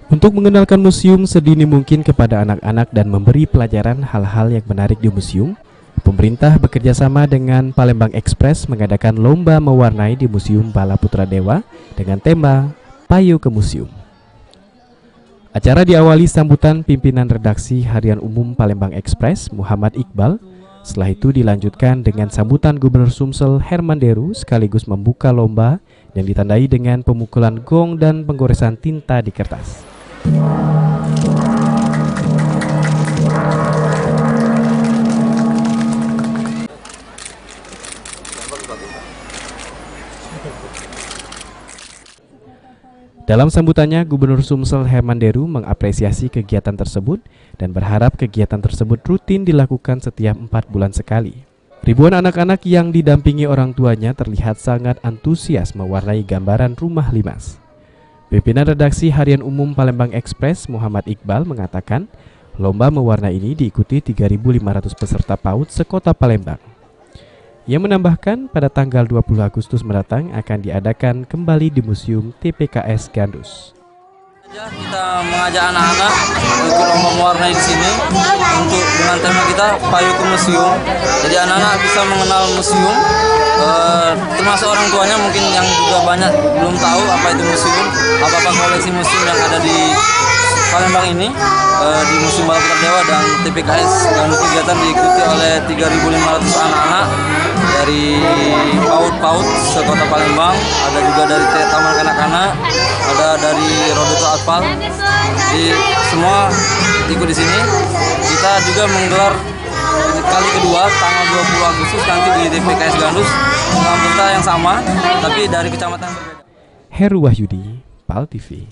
Untuk mengenalkan museum sedini mungkin kepada anak-anak dan memberi pelajaran hal-hal yang menarik di museum, pemerintah bekerjasama dengan Palembang Express mengadakan lomba mewarnai di Museum Bala Putra Dewa dengan tema Payu ke Museum. Acara diawali sambutan pimpinan redaksi Harian Umum Palembang Express, Muhammad Iqbal. Setelah itu dilanjutkan dengan sambutan Gubernur Sumsel Herman Deru sekaligus membuka lomba yang ditandai dengan pemukulan gong dan penggoresan tinta di kertas. Dalam sambutannya, Gubernur Sumsel Herman Deru mengapresiasi kegiatan tersebut dan berharap kegiatan tersebut rutin dilakukan setiap 4 bulan sekali. Ribuan anak-anak yang didampingi orang tuanya terlihat sangat antusias mewarnai gambaran rumah limas. Pimpinan redaksi Harian Umum Palembang Express, Muhammad Iqbal, mengatakan lomba mewarnai ini diikuti 3.500 peserta PAUD sekota Palembang. Ia menambahkan pada tanggal 20 Agustus mendatang akan diadakan kembali di Museum TPKS Gandus. Kita mengajak anak-anak ikut lomba mewarnai di sini untuk dengan tema kita Payu ke Museum. Jadi anak-anak bisa mengenal museum, termasuk orang tuanya mungkin yang juga banyak belum tahu apa itu museum, apa koleksi museum yang ada di Palembang ini, di Museum Bala Putra Dewa dan TPKS. Dan kegiatan diikuti oleh 3.500 anak-anak dari PAUD sekota Palembang, ada juga dari Taman Kanak-kanak, ada dari Rodoto Atfal. Jadi semua ikut di sini. Kita juga menggelar kali kedua tanggal 20 Agustus nanti di TPKS Gandus dengan peserta yang sama tapi dari kecamatan berbeda. Heru Wahyudi, PAL TV.